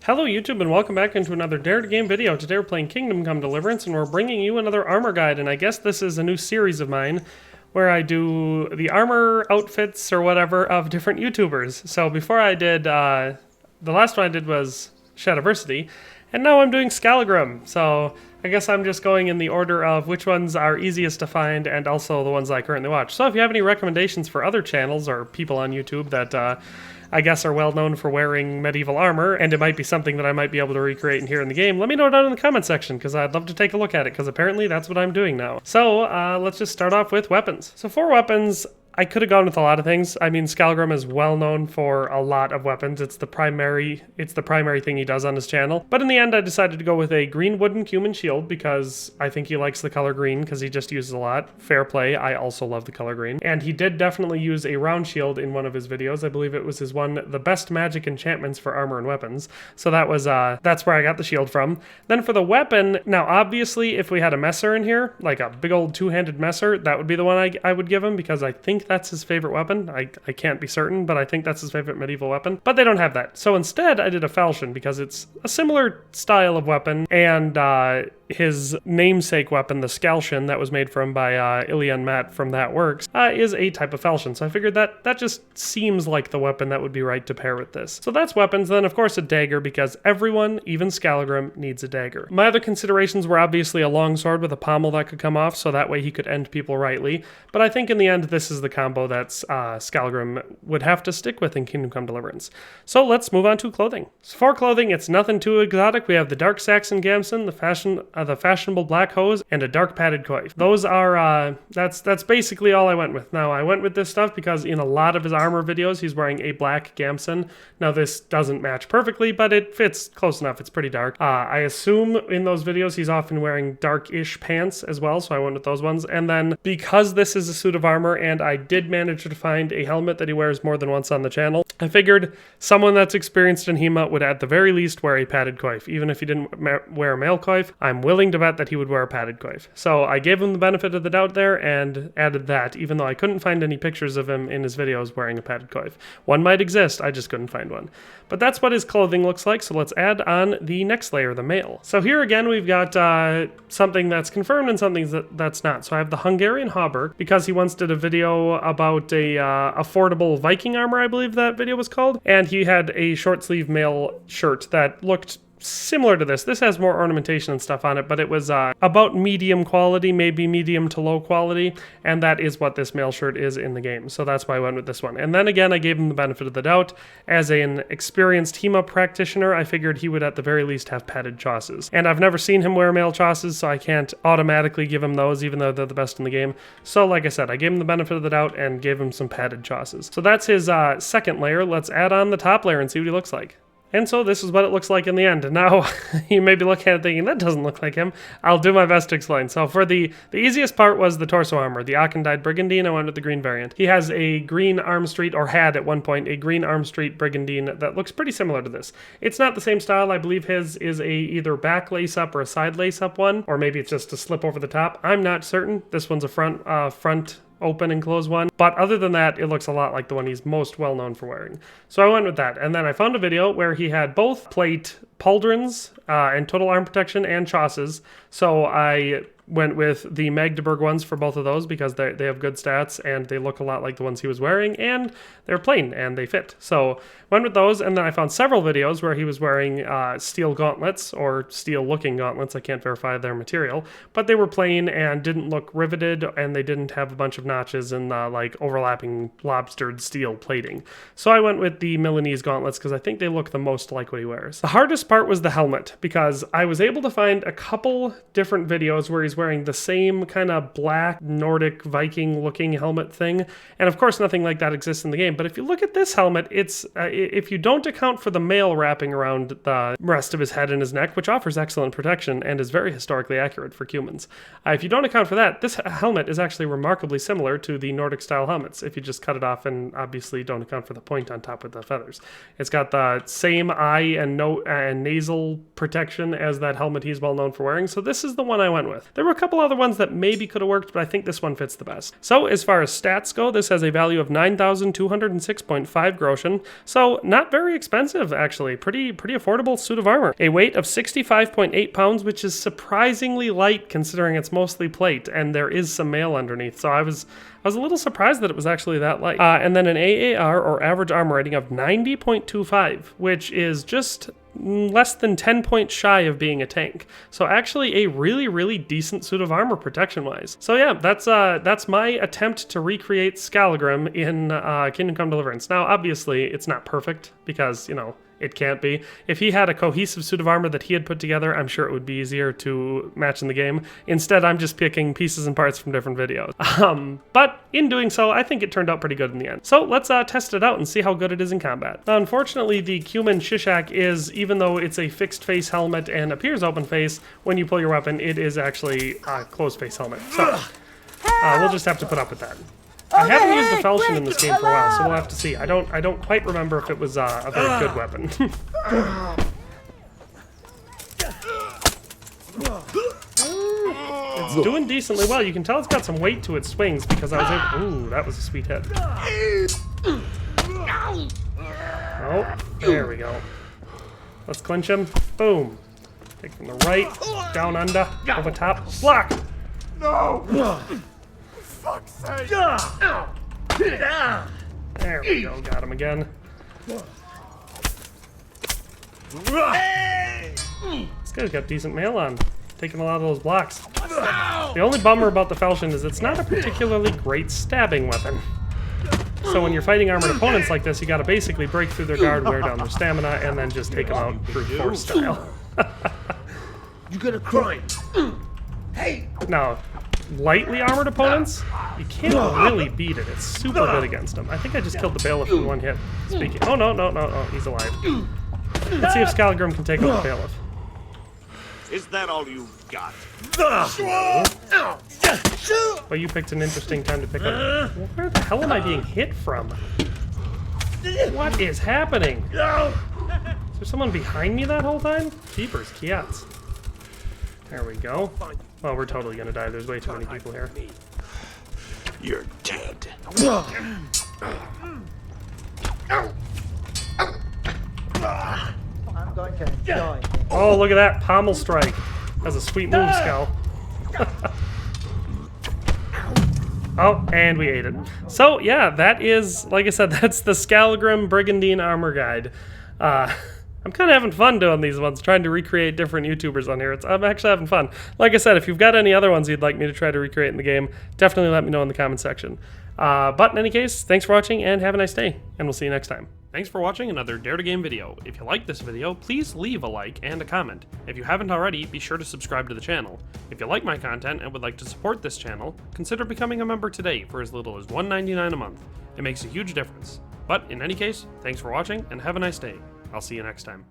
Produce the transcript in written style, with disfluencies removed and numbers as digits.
Hello YouTube and welcome back into another Dare to Game video. Today we're playing Kingdom Come Deliverance and we're bringing you another armor guide, and I guess this is a new series of mine where I do the armor outfits or whatever of different YouTubers. So before I did, the last one I did was Shadiversity, and now I'm doing Skallagrim. So I guess I'm just going in the order of which ones are easiest to find and also the ones I currently watch. So if you have any recommendations for other channels or people on YouTube that I guess are well known for wearing medieval armor, and it might be something that I might be able to recreate and hear in the game, let me know down in the comment section, because I'd love to take a look at it, because apparently that's what I'm doing now. So let's just start off with weapons. So for weapons, I could have gone with a lot of things. I mean, Skallagrim is well known for a lot of weapons. It's the primary thing he does on his channel. But in the end, I decided to go with a green wooden cumin shield because I think he likes the color green because he just uses a lot. Fair play. I also love the color green. And he did definitely use a round shield in one of his videos. I believe it was his one, the best magic enchantments for armor and weapons. So that was that's where I got the shield from. Then for the weapon, now obviously if we had a messer in here, like a big old two-handed messer, that would be the one I would give him because I think that's his favorite weapon. I can't be certain, but I think that's his favorite medieval weapon. But they don't have that. So instead, I did a falchion because it's a similar style of weapon, and his namesake weapon, the Scalchion, that was made for him by Ilya and Matt from That Works, is a type of falchion. So I figured that just seems like the weapon that would be right to pair with this. So that's weapons. Then, of course, a dagger, because everyone, even Skallagrim, needs a dagger. My other considerations were obviously a long sword with a pommel that could come off, so that way he could end people rightly. But I think in the end, this is the combo that Skallagrim would have to stick with in Kingdom Come Deliverance. So let's move on to clothing. So for clothing, it's nothing too exotic. We have the dark Saxon gamson, the fashionable black hose, and a dark padded coif. Those are that's basically all I went with. Now I went with this stuff because in a lot of his armor videos he's wearing a black gamson. Now this doesn't match perfectly, but it fits close enough. It's pretty dark. I assume in those videos he's often wearing dark-ish pants as well, so I went with those ones. And then because this is a suit of armor and I did manage to find a helmet that he wears more than once on the channel, I figured someone that's experienced in HEMA would at the very least wear a padded coif. Even if he didn't wear a male coif, I'm willing to bet that he would wear a padded coif. So I gave him the benefit of the doubt there and added that, even though I couldn't find any pictures of him in his videos wearing a padded coif. One might exist, I just couldn't find one. But that's what his clothing looks like, so let's add on the next layer, the mail. So here again we've got something that's confirmed and something that's not. So I have the Hungarian hauberk, because he once did a video about a affordable Viking armor, I believe that video was called, and he had a short sleeve mail shirt that looked similar to this. This has more ornamentation and stuff on it, but it was about medium quality, maybe medium to low quality, and that is what this mail shirt is in the game. So that's why I went with this one. And then again, I gave him the benefit of the doubt. As an experienced HEMA practitioner, I figured he would at the very least have padded chausses. And I've never seen him wear mail chausses, so I can't automatically give him those, even though they're the best in the game. So like I said, I gave him the benefit of the doubt and gave him some padded chausses. So that's his second layer. Let's add on the top layer and see what he looks like. And so this is what it looks like in the end. And now you may be looking at it thinking, that doesn't look like him. I'll do my best to explain. So for the easiest part was the torso armor, the Akendide Brigandine. I went with the green variant. He has a green arm street, or had at one point, a green arm street Brigandine that looks pretty similar to this. It's not the same style. I believe his is a either back lace up or a side lace up one, or maybe it's just a slip over the top. I'm not certain. This one's a front open and close one, but other than that, it looks a lot like the one he's most well known for wearing. So I went with that, and then I found a video where he had both plate pauldrons and total arm protection and chausses. So I went with the Magdeburg ones for both of those because they have good stats and they look a lot like the ones he was wearing, and they're plain and they fit. So went with those, and then I found several videos where he was wearing steel gauntlets, or steel looking gauntlets. I can't verify their material, but they were plain and didn't look riveted, and they didn't have a bunch of notches and like overlapping lobstered steel plating. So I went with the Milanese gauntlets because I think they look the most like what he wears. The hardest part was the helmet, because I was able to find a couple different videos where he's wearing the same kind of black Nordic Viking looking helmet thing, and of course nothing like that exists in the game. But if you look at this helmet, it's if you don't account for the mail wrapping around the rest of his head and his neck, which offers excellent protection and is very historically accurate for humans, if you don't account for that, this helmet is actually remarkably similar to the Nordic style helmets if you just cut it off and obviously don't account for the point on top with the feathers. It's got the same eye and nasal protection as that helmet he's well known for wearing, so this is the one I went with. There There were a couple other ones that maybe could have worked, but I think this one fits the best. So as far as stats go, this has a value of 9,206.5 groschen, so not very expensive actually. Pretty affordable suit of armor. A weight of 65.8 pounds, which is surprisingly light considering it's mostly plate and there is some mail underneath. So I was a little surprised that it was actually that light. And then an AAR, or average armor rating, of 90.25, which is just less than 10 points shy of being a tank. So actually a really decent suit of armor protection-wise. So yeah, that's my attempt to recreate Skallagrim in Kingdom Come Deliverance. Now, obviously, it's not perfect because, you know, it can't be. If he had a cohesive suit of armor that he had put together, I'm sure it would be easier to match in the game. Instead, I'm just picking pieces and parts from different videos. But in doing so, I think it turned out pretty good in the end. So let's test it out and see how good it is in combat. Now, unfortunately, the Cumin Shishak is, even though it's a fixed face helmet and appears open face, when you pull your weapon, it is actually a closed face helmet. So we'll just have to put up with that. I haven't used a falchion in this game for a while, so we'll have to see. I don't quite remember if it was a very good weapon. It's doing decently well. You can tell it's got some weight to its swings because I was able... Ooh, that was a sweet hit. Oh, there we go. Let's clinch him. Boom. Take from the right, down under, over top, block! No! Fuck's sake! There we go, got him again. This guy's got decent mail on, taking a lot of those blocks. The only bummer about the falchion is it's not a particularly great stabbing weapon. So when you're fighting armored opponents like this, you gotta basically break through their guard, wear down their stamina, and then just take them out brute force style. You gonna cry? Hey! Now, lightly armored opponents, you can't really beat it. It's super good against them. I think I just killed the bailiff in one hit. Speaking. Oh, no, he's alive. Let's see if Skallagrim can take out the bailiff. Is that all you've got? Well, you picked an interesting time to pick up. Where the hell am I being hit from? What is happening? Is there someone behind me that whole time? Keepers, kiats. There we go. Well, we're totally gonna die. There's way too many people here. You're dead. I'm going to enjoy it. Oh, look at that pommel strike. That's a sweet move, Skall. Oh, and we ate it. So, yeah, that is, like I said, that's the Skallagrim Brigandine Armor Guide. I'm kind of having fun doing these ones, trying to recreate different YouTubers on here. I'm actually having fun. Like I said, if you've got any other ones you'd like me to try to recreate in the game, definitely let me know in the comment section. But in any case, thanks for watching and have a nice day, and we'll see you next time. Thanks for watching another Dare to Game video. If you liked this video, please leave a like and a comment. If you haven't already, be sure to subscribe to the channel. If you like my content and would like to support this channel, consider becoming a member today for as little as $1.99 a month. It makes a huge difference. But in any case, thanks for watching and have a nice day. I'll see you next time.